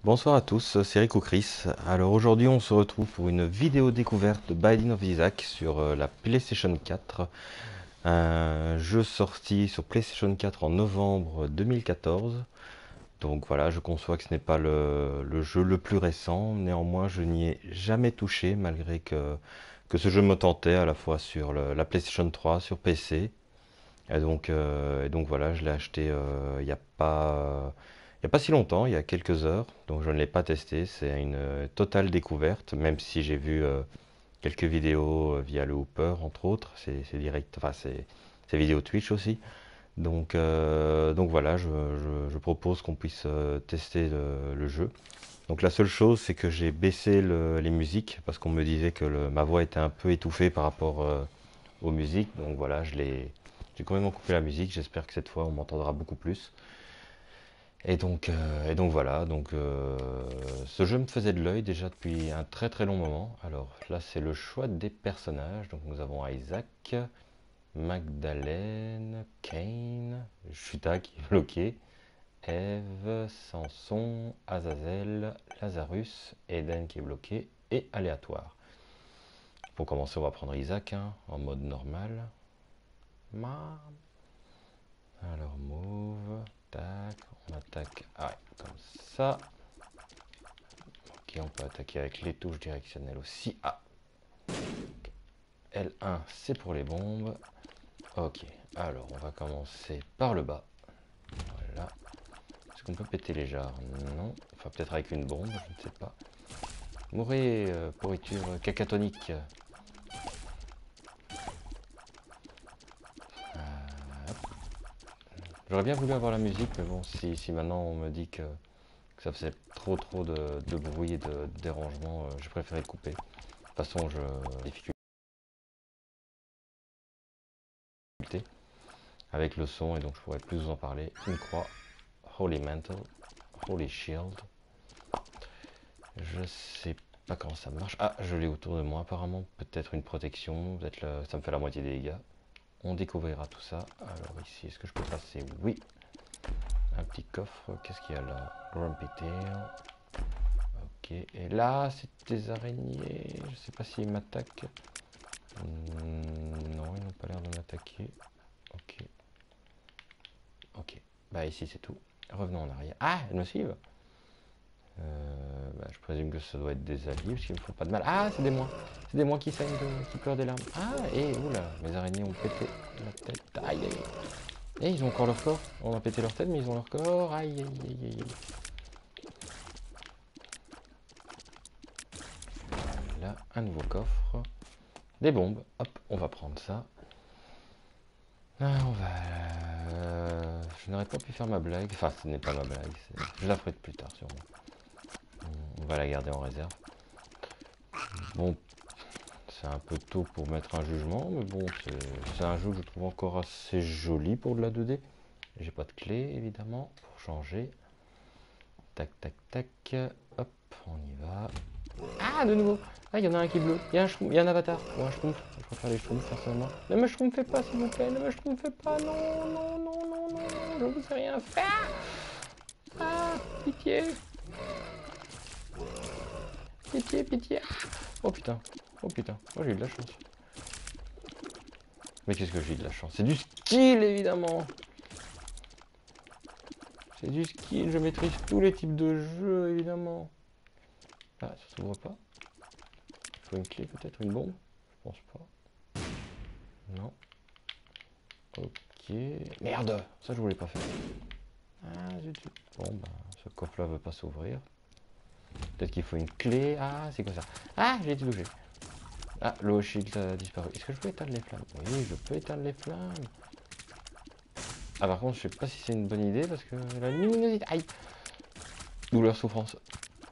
Bonsoir à tous, c'est Rico Chris. Alors aujourd'hui on se retrouve pour une vidéo découverte de Binding of Isaac sur la PlayStation 4. Un jeu sorti sur PlayStation 4 en novembre 2014. Donc voilà, je conçois que ce n'est pas le jeu le plus récent. Néanmoins je n'y ai jamais touché malgré que ce jeu me tentait à la fois sur la PlayStation 3, sur PC. Et donc voilà, je l'ai acheté il y a pas si longtemps, il y a quelques heures, donc je ne l'ai pas testé. C'est une totale découverte, même si j'ai vu quelques vidéos via le Hooper, entre autres. C'est direct, enfin c'est vidéo Twitch aussi. Donc voilà, je propose qu'on puisse tester le jeu. Donc la seule chose, c'est que j'ai baissé les musiques parce qu'on me disait que ma voix était un peu étouffée par rapport aux musiques. Donc voilà, j'ai complètement coupé la musique. J'espère que cette fois on m'entendra beaucoup plus. Et donc voilà, ce jeu me faisait de l'œil déjà depuis un très très long moment. Alors là c'est le choix des personnages. Donc nous avons Isaac, Magdalene, Cain, Shuta qui est bloqué, Eve, Samson, Azazel, Lazarus, Eden qui est bloqué et aléatoire. Pour commencer on va prendre Isaac hein, en mode normal. Alors move, tac, on attaque comme ça. Ok, on peut attaquer avec les touches directionnelles aussi. L1 c'est pour les bombes. Ok, alors on va commencer par le bas. Voilà. Est-ce qu'on peut péter les jarres? Non. Enfin peut-être avec une bombe, je ne sais pas. Mourir, pourriture cacatonique. J'aurais bien voulu avoir la musique, mais bon, si maintenant on me dit que ça faisait trop de bruit et de dérangement, j'ai préféré le couper. De toute façon, difficulté avec le son et donc je pourrais plus vous en parler. Une croix, Holy Mantle, Holy Shield. Je sais pas comment ça marche. Ah, je l'ai autour de moi apparemment. Peut-être une protection, ça me fait la moitié des dégâts. On découvrira tout ça. Alors ici, est-ce que je peux passer? Oui. Un petit coffre. Qu'est-ce qu'il y a là? Grumpy Tail. Ok. Et là, c'est des araignées. Je sais pas s'ils m'attaquent. Non, ils n'ont pas l'air de m'attaquer. Ok. Ok. Bah ici, c'est tout. Revenons en arrière. Ah, elles me suivent. Je présume que ça doit être des alliés parce qu'ils me font pas de mal. Ah, c'est des moins. C'est des moins qui saignent, qui pleurent des larmes. Ah, et oula, mes araignées ont pété la tête. Aïe, aïe. Et ils ont encore leur corps. On a pété leur tête, mais ils ont leur corps. Aïe, aïe, aïe, aïe. Là, un nouveau coffre. Des bombes. Hop, on va prendre ça. Ah, je n'aurais pas pu faire ma blague. Enfin, ce n'est pas ma blague. Je la ferai plus tard, sûrement. On va la garder en réserve. Bon, c'est un peu tôt pour mettre un jugement, mais bon, c'est un jeu que je trouve encore assez joli pour de la 2D. J'ai pas de clé, évidemment, pour changer. Tac, tac, tac. Hop, on y va. Ah, de nouveau. Ah, il y en a un qui est bleu. Il y a un avatar. Ou un schtroumpf. Je préfère les schtroumpfs, personnellement. Ne me schtroumpfez pas, s'il vous plaît. Ne me schtroumpfez pas. Non, non, non, non, non. Je vous ai rien fait. Ah, pitié. Pitié, pitié. Oh putain. Oh putain. Oh, j'ai eu de la chance. Mais qu'est-ce que j'ai de la chance? C'est du skill, évidemment. C'est du skill. Je maîtrise tous les types de jeux, évidemment. Ah, ça s'ouvre pas. Il faut une clé, peut-être une bombe? Je pense pas. Non. Ok. Merde! Ça, je voulais pas faire. Ah, zut, zut. Bon, bah, ce coffre-là veut pas s'ouvrir. Peut-être qu'il faut une clé. Ah, c'est quoi ça? Ah, j'ai été touché. Ah, le shield a disparu. Est-ce que je peux éteindre les flammes? Oui, je peux éteindre les flammes. Ah, par contre, je sais pas si c'est une bonne idée parce que la luminosité. Aïe! Douleur, souffrance.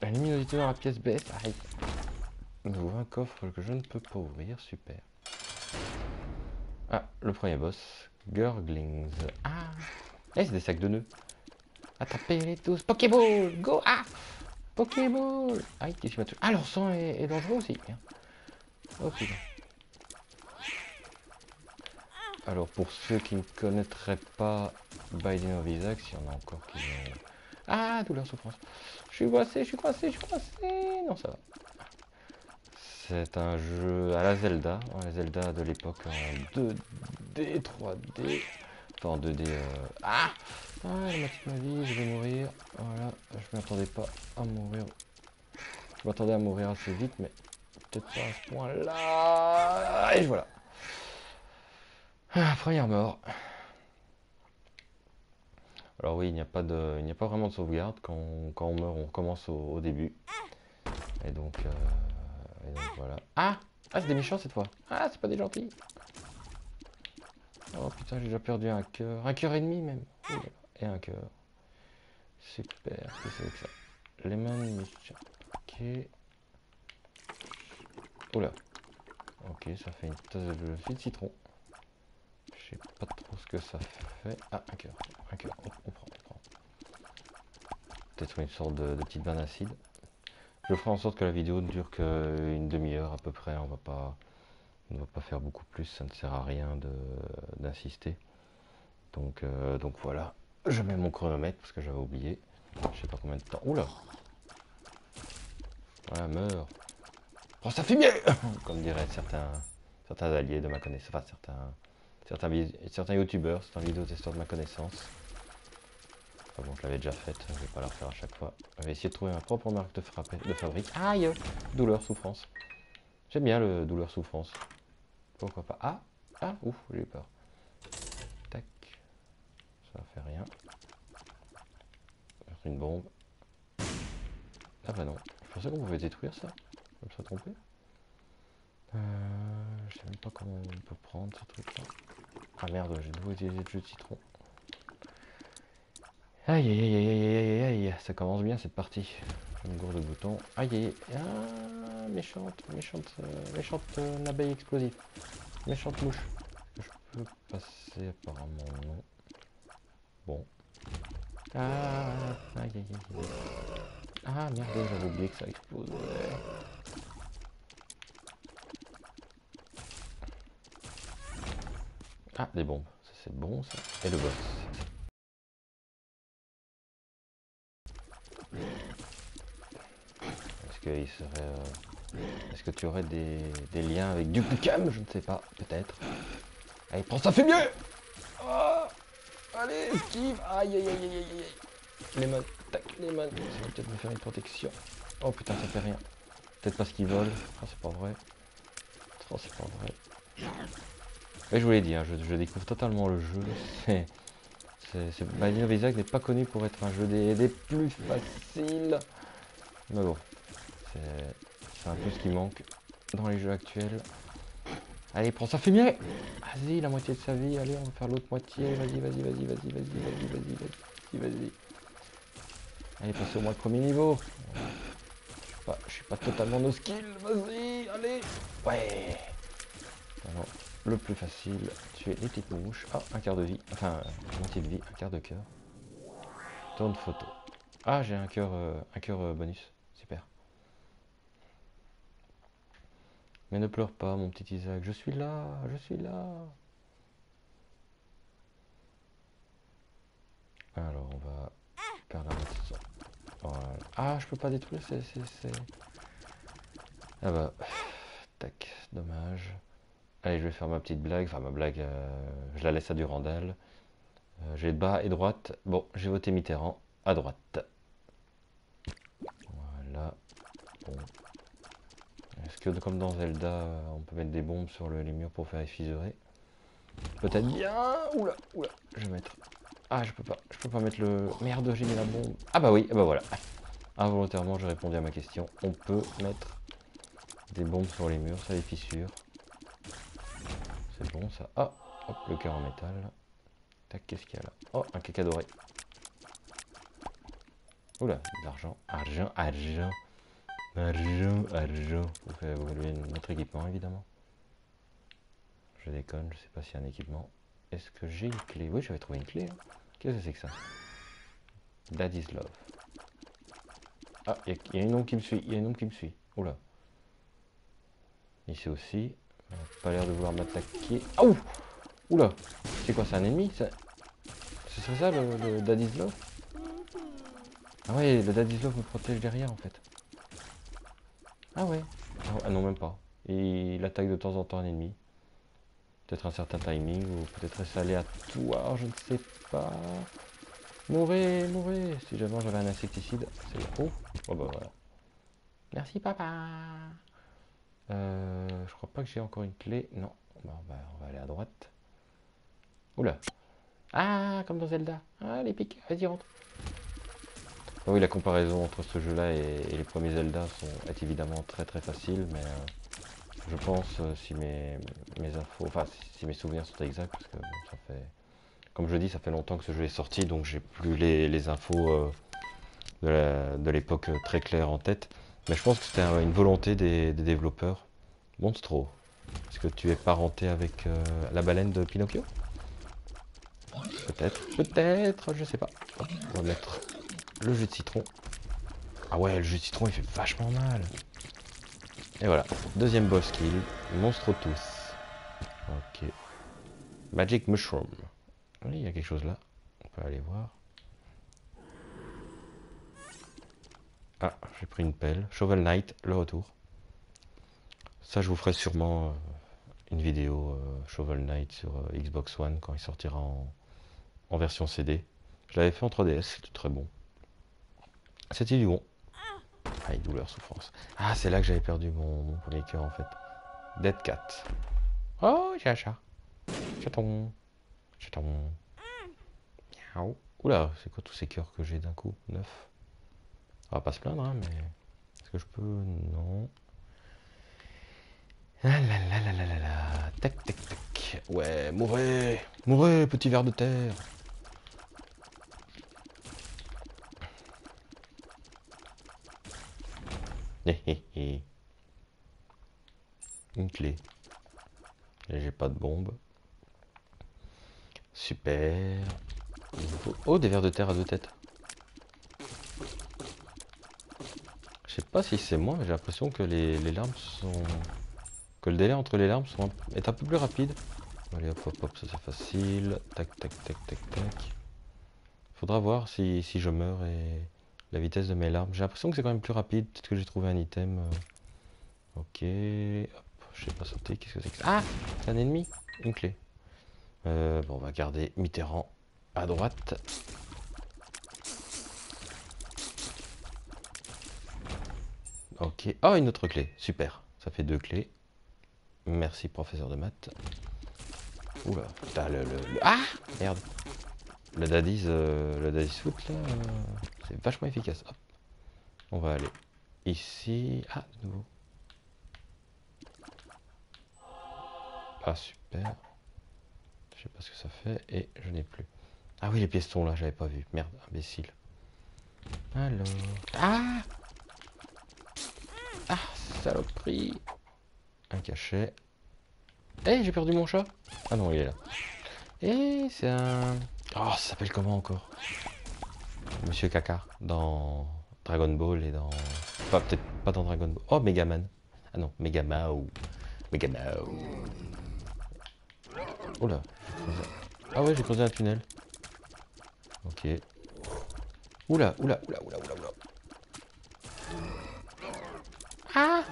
La luminosité dans la pièce baisse. Aïe! Nouveau un coffre que je ne peux pas ouvrir. Super. Ah, le premier boss. Gurglings. Ah! Eh, c'est des sacs de nœuds. Attrapez-les tous. Pokéball! Go! Ah! Pokéball! Aïe, qu'est-ce qui m'a touché? Ah, leur sang est dangereux aussi. Oh putain. Alors, pour ceux qui ne connaîtraient pas Binding of Isaac, s'il y en a encore Ah, douleur, souffrance. Je suis coincé, je suis coincé, je suis coincé. Non, ça va. C'est un jeu à la Zelda. La Zelda de l'époque en 2D, 3D. Enfin, en 2D. Ah, la moitié de ma vie, je vais mourir. Voilà, je m'attendais pas à mourir. Je m'attendais à mourir assez vite, mais peut-être pas à ce point-là. Et voilà. Ah, première mort. Alors oui, il n'y a pas vraiment de sauvegarde. Quand on meurt, on recommence au début. Et donc voilà. Ah, c'est des méchants cette fois. Ah, c'est pas des gentils. Oh putain, j'ai déjà perdu un cœur. Un cœur et demi même. Oh là là. Et un cœur. Super. Qu'est-ce que c'est que ça? Lemon Mischief. Ok. Oula. Ok, ça fait une tasse de jus de citron. Je sais pas trop ce que ça fait. Ah, un cœur. Un cœur. On prend. Peut-être une sorte de petite banane acide. Je ferai en sorte que la vidéo ne dure qu'une demi-heure à peu près. On ne va pas faire beaucoup plus. Ça ne sert à rien d'insister. Donc voilà. Je mets mon chronomètre parce que j'avais oublié. Je sais pas combien de temps. Oula. Voilà, meurs. Oh, ça fait mieux. Comme diraient certains alliés de ma connaissance. Enfin, certains youtubeurs, certains vidéotesteurs de ma connaissance. Enfin bon, je l'avais déjà faite, je vais pas la refaire à chaque fois. Je vais essayer de trouver ma propre marque de fabrique. Aïe. Douleur, souffrance. J'aime bien le douleur, souffrance. Pourquoi pas. Ah, ouf, j'ai eu peur. Tac. Ça fait rien. Mettre une bombe. Ah bah non. Je pensais qu'on pouvait détruire ça. Je me suis trompé. Je sais même pas comment on peut prendre ce truc là. Ah merde, j'ai de nouveau utilisé le jus de citron. Aïe aïe aïe aïe aïe aïe aïe aïe, ça commence bien cette partie. Une gourde de bouton. Aïe aïe aïe. Méchante abeille explosive. Méchante mouche. Je peux passer apparemment non. Bon. Ah aïe aïe aïe. Ah merde, j'avais oublié que ça explosait. Ah, des bombes. Ça c'est bon ça. Et le boss. Est-ce que tu aurais des liens avec du Cam? Je ne sais pas, peut-être. Allez, prends ça, fait mieux. Oh, allez, esquive. Aïe, aïe, aïe, aïe, aïe, aïe. Lemon, tac, lemon. Ça va peut-être me faire une protection. Oh putain, ça fait rien. Peut-être parce qu'il vole. Oh, c'est pas vrai. Oh, c'est pas vrai. Mais je vous l'ai dit, hein, je découvre totalement le jeu. Binding of Isaac n'est pas connu pour être un jeu des plus faciles. Mais bon, c'est un peu ce qui manque dans les jeux actuels. Allez, prends ça, fumier. Vas-y, la moitié de sa vie. Allez, on va faire l'autre moitié. Vas-y. Allez, passez au moins le premier niveau. Je suis pas totalement no skill. Vas-y, allez. Ouais. Alors, le plus facile, tuer les petites mouches. Ah, un quart de vie. Enfin, moitié de vie, un quart de cœur. Tourne photo. Ah, j'ai un cœur bonus. Super. Mais ne pleure pas, mon petit Isaac. Je suis là. Alors, on va faire la moitié. Voilà. Ah, je peux pas détruire, Ah bah, tac, dommage. Allez, je vais faire ma petite blague. Enfin, ma blague, je la laisse à Durandal. J'ai bas et droite. Bon, j'ai voté Mitterrand. À droite. Voilà. Bon. Est-ce que, comme dans Zelda, on peut mettre des bombes sur les murs pour faire effiserer? Peut-être bien. Oula. Je vais mettre... Ah, je peux pas mettre le... Merde, j'ai mis la bombe. Ah bah oui, bah voilà. Involontairement, j'ai répondu à ma question. On peut mettre des bombes sur les murs, ça les fissure. C'est bon ça. Ah, hop, le cœur en métal. Tac, qu'est-ce qu'il y a là? Oh, un caca doré. Oula, de l'argent. Argent. Pour faire évoluer notre équipement, évidemment. Je déconne, je sais pas s'il y a un équipement. Est-ce que j'ai une clé? Oui, j'avais trouvé une clé. Hein. Qu'est-ce que c'est que ça? Daddy's Love. Ah, il y a une ombre qui me suit. Oula. Ici aussi. Pas l'air de vouloir m'attaquer. Ah, ouh. Oula. C'est quoi, c'est un ennemi ça... Ce serait ça le Daddy's Love? Ah ouais, le Daddy's Love me protège derrière en fait. Ah ouais. Ah non, même pas. Et il attaque de temps en temps un ennemi. Peut-être un certain timing, ou peut-être est-ce aléatoire, je ne sais pas. Mourez, mourez. Si jamais j'avais un insecticide, c'est... Oh, oh bah voilà. Merci papa. Je crois pas que j'ai encore une clé. Non. Bon, bah, on va aller à droite. Oula. Ah, comme dans Zelda. Ah, les pics. Vas-y, rentre. Ah oui, la comparaison entre ce jeu-là et les premiers Zelda est évidemment très très facile, mais je pense, si mes infos, enfin si mes souvenirs sont exacts, parce que bon, ça fait, comme je dis, ça fait longtemps que ce jeu est sorti, donc j'ai plus les infos de l'époque très claires en tête. Mais je pense que c'était une volonté des développeurs. Monstro, est-ce que tu es parenté avec la baleine de Pinocchio? Peut-être, je sais pas. Hop, on va mettre le jus de citron. Ah ouais, le jus de citron il fait vachement mal. Et voilà, deuxième boss kill, monstre tous. Ok. Magic Mushroom. Oui, il y a quelque chose là. On peut aller voir. Ah, j'ai pris une pelle. Shovel Knight, le retour. Ça, je vous ferai sûrement une vidéo Shovel Knight sur Xbox One quand il sortira en version CD. Je l'avais fait en 3DS, c'était très bon. C'était du bon. Ah, douleur, souffrance. Ah, c'est là que j'avais perdu mon premier cœur en fait. Dead Cat. Oh, j'ai un chat. Chaton. Chaton. Miaou. Oula, c'est quoi tous ces cœurs que j'ai d'un coup? 9. On va pas se plaindre, hein, mais... Est-ce que je peux? Non. Ah là là là là là là. Tac, tac, tac. Ouais, mourrez. Mourrez, petit ver de terre. Hé hé hé. Une clé. Et j'ai pas de bombe. Super. Oh, des vers de terre à deux têtes. Je sais pas si c'est moi, mais j'ai l'impression que les larmes sont... Que le délai entre les larmes est un peu plus rapide. Allez, hop, hop, hop, ça c'est facile. Tac, tac, tac, tac, tac. Faudra voir si je meurs et la vitesse de mes larmes. J'ai l'impression que c'est quand même plus rapide. Peut-être que j'ai trouvé un item. Ok. Hop, je sais pas sauter. Qu'est-ce que c'est que ça? Ah, c'est un ennemi. Une clé. Bon, on va garder Mitterrand à droite. Ok. Oh, une autre clé. Super. Ça fait deux clés. Merci, professeur de maths. Oula. Putain, Ah, merde. Le Daddy's Foot, là, c'est vachement efficace. Hop. On va aller ici. Ah, de nouveau. Ah, super. Je sais pas ce que ça fait et je n'ai plus. Ah oui, les pistons là, j'avais pas vu. Merde, imbécile. Alors. Ah! Ah, saloperie! Un cachet. Eh, j'ai perdu mon chat! Ah non, il est là. Et c'est un. Oh, ça s'appelle comment encore? Monsieur Caca dans Dragon Ball et dans. Enfin, peut-être pas dans Dragon Ball. Oh, Megaman. Ah non, Megamao. Megamao. Oh là, ah ouais, j'ai creusé un tunnel. Ok. Oula, oula, oula, oula, oula, oula. Ah!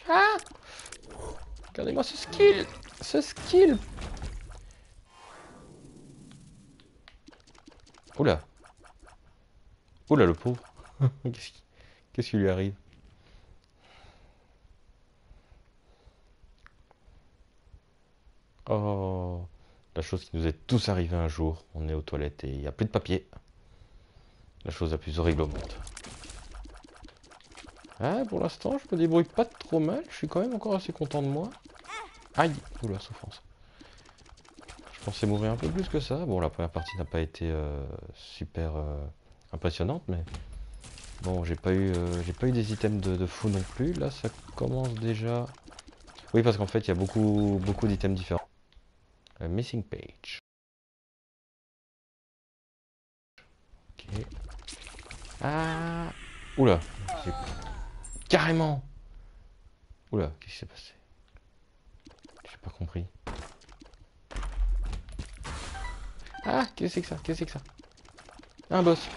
Ah! Regardez-moi ce skill! Ce skill! Oula! Oula, le pauvre! Qu'est-ce qui lui arrive? Oh! La chose qui nous est tous arrivée un jour. On est aux toilettes et il n'y a plus de papier. La chose la plus horrible au monde. Ah, pour l'instant, je me débrouille pas trop mal. Je suis quand même encore assez content de moi. Aïe! Oula, souffrance. Je pensais mourir un peu plus que ça. Bon, la première partie n'a pas été super impressionnante, mais bon, j'ai pas eu des items de fou non plus. Là, ça commence déjà. Oui, parce qu'en fait, il y a beaucoup d'items différents. Missing page. Ok. Ah! Oula! Carrément! Oula, qu'est-ce qui s'est passé? J'ai pas compris. Ah! Qu'est-ce que c'est que ça? Qu'est-ce que c'est que ça? Un boss!